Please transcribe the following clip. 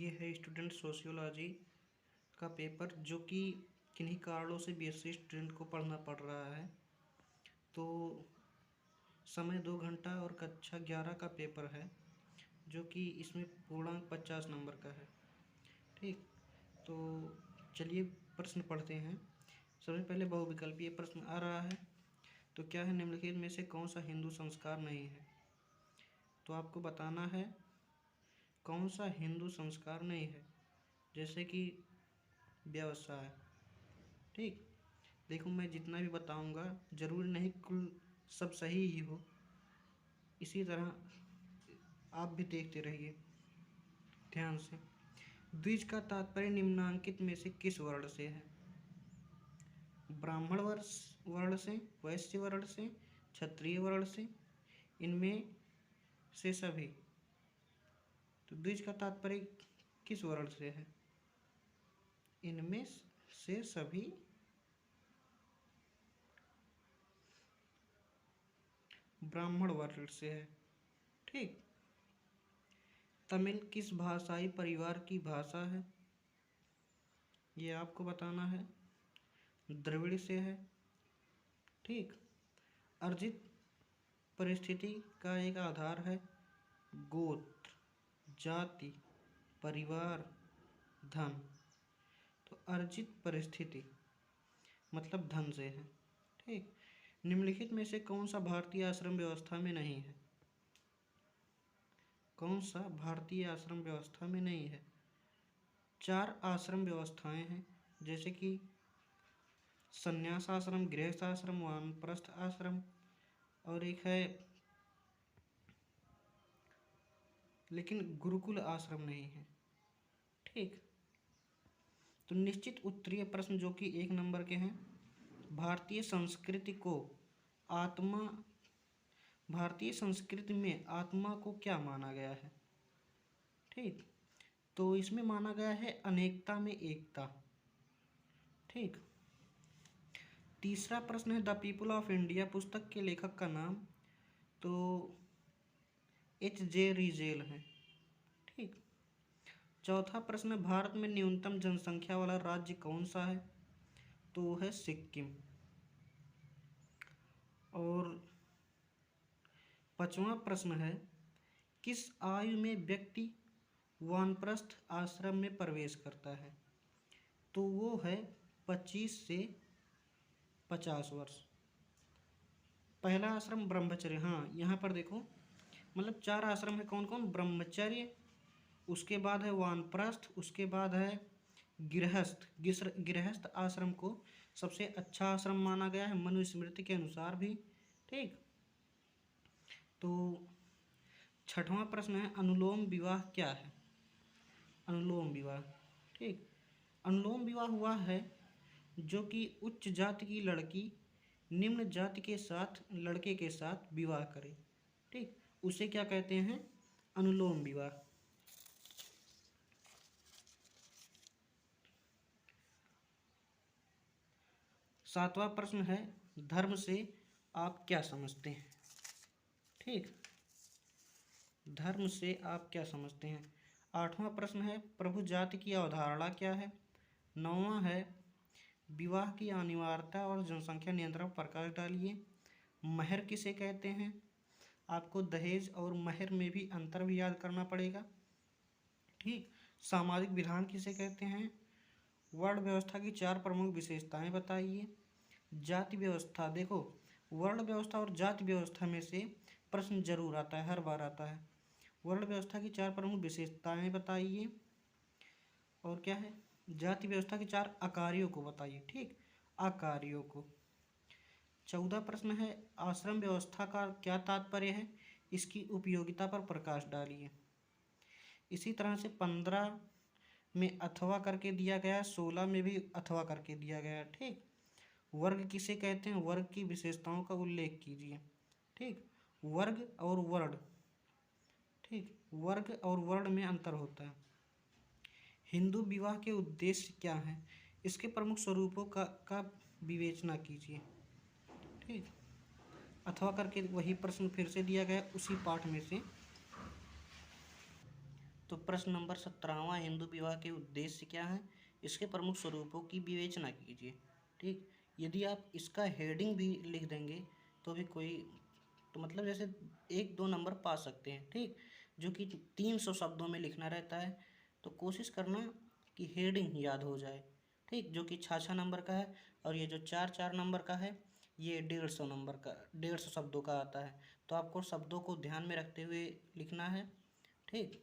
ये है student sociology का पेपर, जो कि किन्हीं कारणों से बीएससी स्टूडेंट को पढ़ना पड़ रहा है। तो समय 2 घंटा और कक्षा 11 का पेपर है, जो कि इसमें पूर्णांक 50 नंबर का है। ठीक, तो चलिए प्रश्न पढ़ते हैं। सबसे पहले बहुविकल्पीय प्रश्न आ रहा है। तो क्या है, निम्नलिखित में से कौन सा हिंदू संस्कार नहीं है? तो आपको बताना है कौन सा हिंदू संस्कार नहीं है। जैसे कि व्यवसाय। ठीक, देखो मैं जितना भी बताऊंगा जरूरी नहीं कुल सब सही ही हो, इसी तरह आप भी देखते रहिए ध्यान से। द्विज का तात्पर्य निम्नांकित में से किस वर्ण से है? ब्राह्मण वर्ण से, वैश्य वर्ण से, क्षत्रिय वर्ण से, इनमें से सभी। तो द्विज का तात्पर्य किस वर्ण से है? इनमें से सभी ब्राह्मण वर्ण से है। ठीक, तमिल किस भाषाई परिवार की भाषा है? ये आपको बताना है। द्रविड़ से है। ठीक, अर्जित परिस्थिति का एक आधार है गोत्र, जाति, परिवार, धन। तो अर्जित परिस्थिति मतलब धन से है। ठीक, निम्नलिखित में से कौन सा भारतीय आश्रम व्यवस्था में नहीं है? कौन सा भारतीय आश्रम व्यवस्था में नहीं है? 4 आश्रम व्यवस्थाएं हैं, जैसे कि संन्यास आश्रम, गृहस्थ आश्रम, वानप्रस्थ आश्रम, और एक है लेकिन गुरुकुल आश्रम नहीं है। ठीक, तो निश्चित उत्तरीय प्रश्न जो कि 1 नंबर के हैं। भारतीय संस्कृति में आत्मा को क्या माना गया है? ठीक, तो इसमें माना गया है अनेकता में एकता। ठीक, तीसरा प्रश्न है द पीपल ऑफ इंडिया पुस्तक के लेखक का नाम? तो H.J. रीजेल है। ठीक, चौथा प्रश्न, भारत में न्यूनतम जनसंख्या वाला राज्य कौन सा है? तो वो है सिक्किम। और 5वां प्रश्न है, किस आयु में व्यक्ति वानप्रस्थ आश्रम में प्रवेश करता है? तो वो है 25 से 50 वर्ष। पहला आश्रम ब्रह्मचर्य। हाँ, यहाँ पर देखो मतलब 4 आश्रम है। कौन कौन? ब्रह्मचर्य, उसके बाद है वानप्रस्थ, उसके बाद है गृहस्थ। गृहस्थ आश्रम को सबसे अच्छा आश्रम माना गया है मनुस्मृति के अनुसार भी। ठीक, तो 6वां प्रश्न है अनुलोम विवाह क्या है? अनुलोम विवाह। ठीक, अनुलोम विवाह हुआ है जो कि उच्च जाति की लड़की निम्न जाति के साथ लड़के के साथ विवाह करे। ठीक, उसे क्या कहते हैं? अनुलोम विवाह। 7वां प्रश्न है धर्म से आप क्या समझते हैं? ठीक, धर्म से आप क्या समझते हैं? 8वां प्रश्न है प्रभु जाति की अवधारणा क्या है? 9वां है विवाह की अनिवार्यता और जनसंख्या नियंत्रण पर प्रकाश डालिए। महर किसे कहते हैं? आपको दहेज और महर में भी अंतर भी याद करना पड़ेगा। ठीक, सामाजिक विधान किसे कहते हैं? वर्ण व्यवस्था की 4 प्रमुख विशेषताएं बताइए। जाति व्यवस्था, देखो वर्ण व्यवस्था और जाति व्यवस्था में से प्रश्न जरूर आता है, हर बार आता है। वर्ण व्यवस्था की 4 प्रमुख विशेषताएं बताइए। और क्या है? जाति व्यवस्था की 4 अकार्यों को बताइए। ठीक, अकार्यों को। 14 प्रश्न है आश्रम व्यवस्था का क्या तात्पर्य है? इसकी उपयोगिता पर प्रकाश डालिए। इसी तरह से 15 में अथवा करके दिया गया, 16 में भी अथवा करके दिया गया। ठीक, वर्ग किसे कहते हैं? वर्ग की विशेषताओं का उल्लेख कीजिए। ठीक, वर्ग और वर्ण। ठीक, वर्ग और वर्ण में अंतर होता है। हिंदू विवाह के उद्देश्य क्या हैं? इसके प्रमुख स्वरूपों का विवेचना कीजिए। ठीक, अथवा करके वही प्रश्न फिर से दिया गया उसी पाठ में से। तो प्रश्न नंबर 17वां, हिंदू विवाह के उद्देश्य क्या हैं, इसके प्रमुख स्वरूपों की विवेचना कीजिए। ठीक, यदि आप इसका हेडिंग भी लिख देंगे तो भी कोई, तो मतलब जैसे 1-2 नंबर पा सकते हैं। ठीक, जो कि 300 शब्दों में लिखना रहता है, तो कोशिश करना कि हेडिंग याद हो जाए। ठीक, जो कि 6-6 नंबर का है, और ये जो 4-4 नंबर का है ये 150 नंबर का, 150 शब्दों का आता है। तो आपको शब्दों को ध्यान में रखते हुए लिखना है। ठीक।